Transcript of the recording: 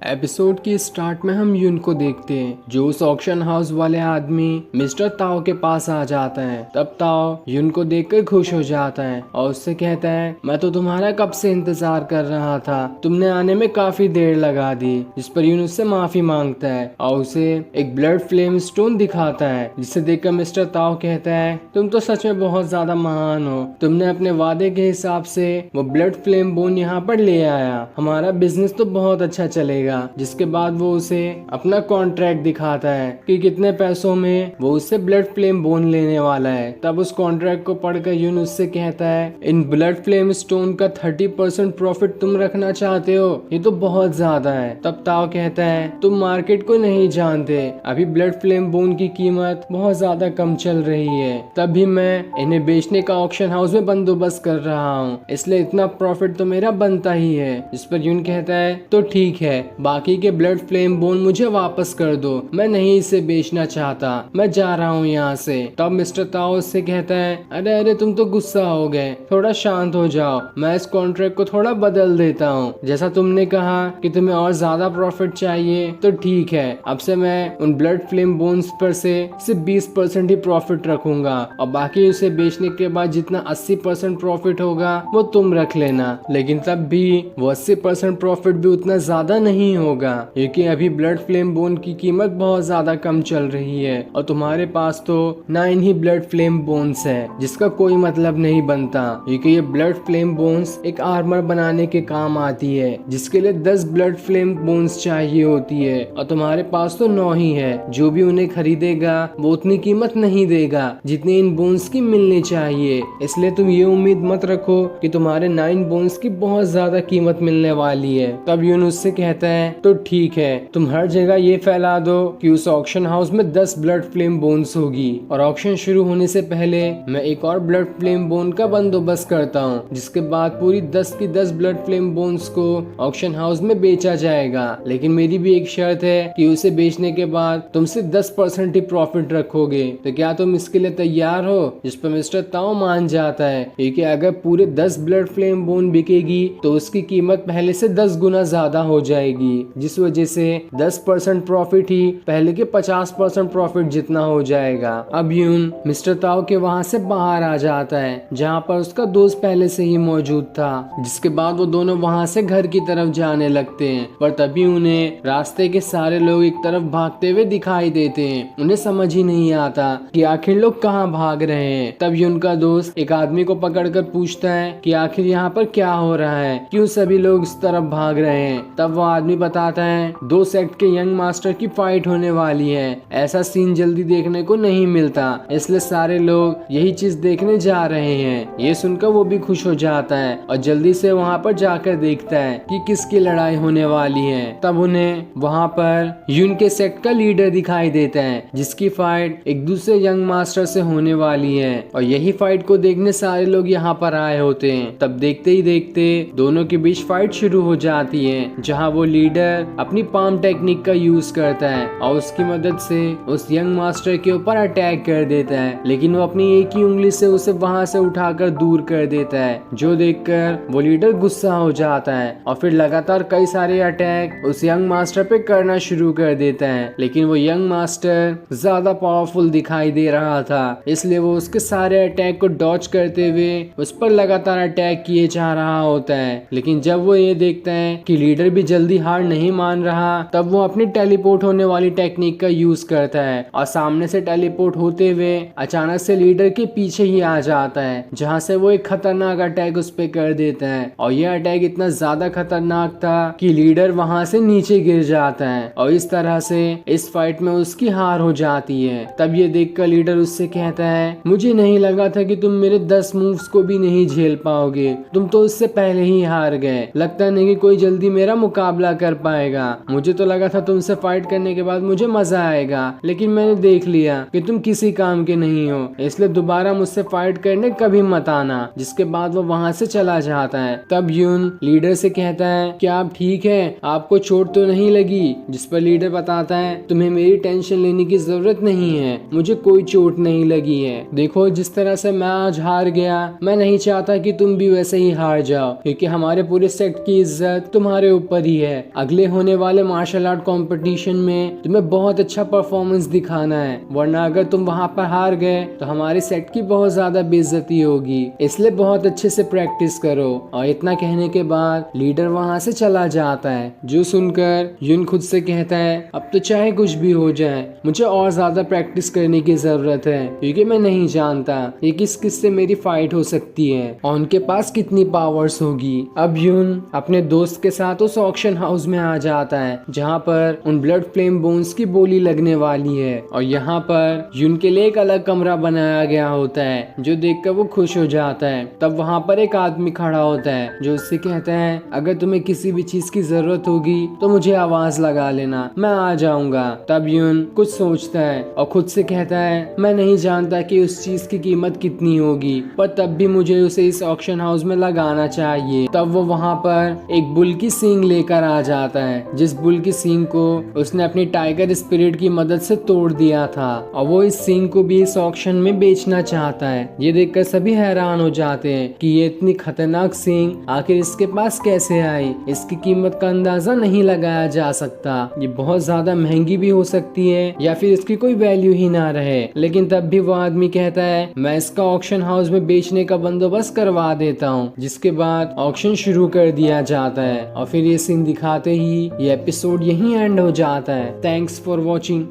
Episode की start में हम यून को देखते हैं जो उस ऑक्शन हाउस वाले आदमी मिस्टर ताओ के पास आ जाता है। तब ताओ यून को देखकर खुश हो जाता है और उससे कहता है, मैं तो तुम्हारा कब से इंतजार कर रहा था, तुमने आने में काफी देर लगा दी। जिस पर यून उससे माफी मांगता है और उसे एक ब्लड फ्लेम स्टोन दिखाता है, जिसे देखकर मिस्टर ताओ कहता है, तुम तो सच में बहुत ज्यादा महान हो, तुमने अपने वादे के हिसाब से वो ब्लड फ्लेम बोन यहाँ पर ले आया, हमारा बिजनेस तो बहुत अच्छा चलेगा। जिसके बाद वो उसे अपना कॉन्ट्रैक्ट दिखाता है कि कितने पैसों में वो उससे ब्लड फ्लेम बोन लेने वाला है। तब उस कॉन्ट्रैक्ट को पढ़कर यून उससे कहता है, इन ब्लड फ्लेम स्टोन का 30% प्रॉफिट तुम रखना चाहते हो, ये तो बहुत ज्यादा है। तब ताओ कहता है, तुम मार्केट को नहीं जानते, अभी ब्लड फ्लेम बोन की कीमत बहुत ज्यादा कम चल रही है, तभी मैं इन्हें बेचने का ऑक्शन हाउस में बंदोबस्त कर रहा हूँ, इसलिए इतना प्रॉफिट तो मेरा बनता ही है। इस पर यून कहता है, तो ठीक है, बाकी के ब्लड फ्लेम बोन मुझे वापस कर दो, मैं नहीं इसे बेचना चाहता, मैं जा रहा हूँ यहाँ से। तब मिस्टर ताओ से कहता है, अरे अरे तुम तो गुस्सा हो गए, थोड़ा शांत हो जाओ, मैं इस कॉन्ट्रैक्ट को थोड़ा बदल देता हूँ, जैसा तुमने कहा कि तुम्हें और ज्यादा प्रॉफिट चाहिए तो ठीक है, अब से मैं उन ब्लड फ्लेम बोन्स पर से सिर्फ 20% ही प्रॉफिट रखूंगा और बाकी उसे बेचने के बाद जितना 80% प्रॉफिट होगा वो तुम रख लेना। लेकिन तब भी वो 80% प्रॉफिट भी उतना ज्यादा नहीं होगा, क्योंकि अभी ब्लड फ्लेम बोन की कीमत बहुत ज्यादा कम चल रही है और तुम्हारे पास तो 9 ही ब्लड फ्लेम बोन्स है, जिसका कोई मतलब नहीं बनता, क्योंकि ये ब्लड फ्लेम बोन्स एक आर्मर बनाने के काम आती है, जिसके लिए 10 ब्लड फ्लेम बोन्स चाहिए होती है और तुम्हारे पास तो 9 ही है। जो भी उन्हें खरीदेगा वो उतनी कीमत नहीं देगा जितनी इन बोन्स की मिलनी चाहिए, इसलिए तुम ये उम्मीद मत रखो कि तुम्हारे 9 बोन्स की बहुत ज्यादा कीमत मिलने वाली है। तब यून उससे कहता है, तो ठीक है, तुम हर जगह ये फैला दो कि उस ऑक्शन हाउस में 10 ब्लड फ्लेम बोन्स होगी और ऑक्शन शुरू होने से पहले मैं एक और ब्लड फ्लेम बोन का बंदोबस्त करता हूँ, जिसके बाद पूरी 10 की 10 ब्लड फ्लेम बोन्स को ऑक्शन हाउस में बेचा जाएगा। लेकिन मेरी भी एक शर्त है कि उसे बेचने के बाद तुम सिर्फ 10% ही प्रॉफिट रखोगे, तो क्या तुम इसके लिए तैयार हो? जिस पर मिस्टर ताओ मान जाता है, क्योंकि अगर पूरे 10 ब्लड फ्लेम बोन बिकेगी तो उसकी कीमत पहले से 10 गुना ज्यादा हो जाएगी, जिस वजह से 10% प्रॉफिट ही पहले के 50% प्रॉफिट जितना हो जाएगा। अब यून मिस्टर ताओ के वहाँ से बाहर आ जाता है, जहाँ पर उसका दोस्त पहले से ही मौजूद था। जिसके बाद वो दोनों वहाँ से घर की तरफ जाने लगते हैं, पर तभी उन्हें रास्ते के सारे लोग एक तरफ भागते हुए दिखाई देते हैं। उन्हें समझ ही नहीं आता कि आखिर लोग कहाँ भाग रहे हैं। तब यून का दोस्त एक आदमी को पकड़कर पूछता है कि आखिर यहाँ पर क्या हो रहा है, क्यों सभी लोग इस तरफ भाग रहे हैं। तब वो आदमी बताता है, 2 सेक्ट के यंग मास्टर की फाइट होने वाली है, ऐसा सीन जल्दी देखने को नहीं मिलता, इसलिए सारे लोग यही चीज देखने जा रहे हैं। ये सुनकर वो भी खुश हो जाता है और जल्दी से वहाँ पर जाकर देखता है कि किसकी लड़ाई होने वाली है। तब उन्हें वहाँ पर यून के सेक्ट का लीडर दिखाई देता है, जिसकी फाइट एक दूसरे यंग मास्टर से होने वाली है और यही फाइट को देखने सारे लोग यहाँ पर आए होते हैं। तब देखते ही देखते दोनों के बीच फाइट शुरू हो जाती है, जहाँ वो लीडर अपनी पाम टेक्निक का यूज करता है और उसकी मदद से उस यंग मास्टर के ऊपर अटैक कर देता है, लेकिन वो अपनी एक ही उंगली से उसे वहां से उठाकर दूर कर देता है, जो देखकर वो लीडर गुस्सा हो जाता है और फिर लगातार कई सारे अटैक उस यंग मास्टर पे करना शुरू कर देता है। लेकिन वो यंग मास्टर ज्यादा पावरफुल दिखाई दे रहा था, इसलिए वो उसके सारे अटैक को डॉज करते हुए उस पर लगातार अटैक किए जा रहा होता है। लेकिन जब वो ये देखता है कि लीडर भी जल्दी हार नहीं मान रहा, तब वो अपनी टेलीपोर्ट होने वाली टेक्निक का यूज करता है और सामने से टेलीपोर्ट होते हुए अचानक से लीडर के पीछे ही आ जाता है, जहां से वो एक खतरनाक अटैक उस पे कर देता है और यह अटैक इतना ज्यादा खतरनाक था कि लीडर वहां से नीचे गिर जाता है और इस तरह से इस फाइट में उसकी हार हो जाती है। तब ये देखकर लीडर उससे कहता है, मुझे नहीं लगा था कि तुम मेरे 10 मूव्स को भी नहीं झेल पाओगे, तुम तो उससे पहले ही हार गए, लगता नहीं कि कोई जल्दी मेरा मुकाबला कर पाएगा, मुझे तो लगा था तुमसे फाइट करने के बाद मुझे मजा आएगा, लेकिन मैंने देख लिया कि तुम किसी काम के नहीं हो, इसलिए दोबारा मुझसे फाइट करने कभी मत आना। जिसके बाद वो वहाँ से चला जाता है। तब यून लीडर से कहता है, क्या आप ठीक है, आपको चोट तो नहीं लगी? जिस पर लीडर बताता है, तुम्हें मेरी टेंशन लेने की जरूरत नहीं है, मुझे कोई चोट नहीं लगी है, देखो जिस तरह से मैं आज हार गया, मैं नहीं चाहता कि तुम भी वैसे ही हार जाओ, क्योंकि हमारे पूरे सेक्ट की इज्जत तुम्हारे ऊपर ही है, अगले होने वाले मार्शल आर्ट कंपटीशन में तुम्हें बहुत अच्छा परफॉर्मेंस दिखाना है, वरना अगर तुम वहाँ पर हार गए तो हमारे सेट की बहुत ज्यादा बेइज्जती होगी, इसलिए बहुत अच्छे से प्रैक्टिस करो। और इतना कहने के बाद लीडर वहाँ से चला जाता है, जो सुनकर युन खुद से कहता है अब तो चाहे कुछ भी हो जाए मुझे और ज्यादा प्रैक्टिस करने की जरूरत है, क्योंकि मैं नहीं जानता ये किस किस से मेरी फाइट हो सकती है और उनके पास कितनी पावर्स होगी। अब युन अपने दोस्त के साथ उस ऑक्शन हाउस में आ जाता है जहाँ पर उन ब्लड फ्लेम बोन्स की बोली लगने वाली है, और यहाँ पर युन के लिए एक अलग कमरा बनाया गया होता है, जो देखकर वो खुश हो जाता है। तब वहाँ पर एक आदमी खड़ा होता है जो उससे कहता है अगर तुम्हें किसी भी चीज की जरूरत होगी तो मुझे आवाज लगा लेना, मैं आ जाऊंगा। तब युन कुछ सोचता है और खुद से कहता है मैं नहीं जानता कि उस चीज की कीमत कितनी होगी, पर तब भी मुझे उसे इस ऑक्शन हाउस में लगाना चाहिए। तब वो वहाँ पर एक बुल की सींग लेकर आ जाता है, जिस बुल की सींग को उसने अपनी टाइगर स्पिरिट की मदद से तोड़ दिया था, और वो इस सींग को भी इस ऑक्शन में बेचना चाहता है। ये देखकर सभी हैरान हो जाते हैं कि ये इतनी खतरनाक सींग आखिर इसके पास कैसे आई, इसकी कीमत का अंदाजा नहीं लगाया जा सकता, ये बहुत ज्यादा महंगी भी हो सकती है या फिर इसकी कोई वैल्यू ही ना रहे। लेकिन तब भी वो आदमी कहता है मैं इसका ऑक्शन हाउस में बेचने का बंदोबस्त करवा देता हूँ, जिसके बाद ऑक्शन शुरू कर दिया जाता है और फिर ये सीन दिखाते ही ये एपिसोड यहीं एंड हो जाता है। Thanks for watching.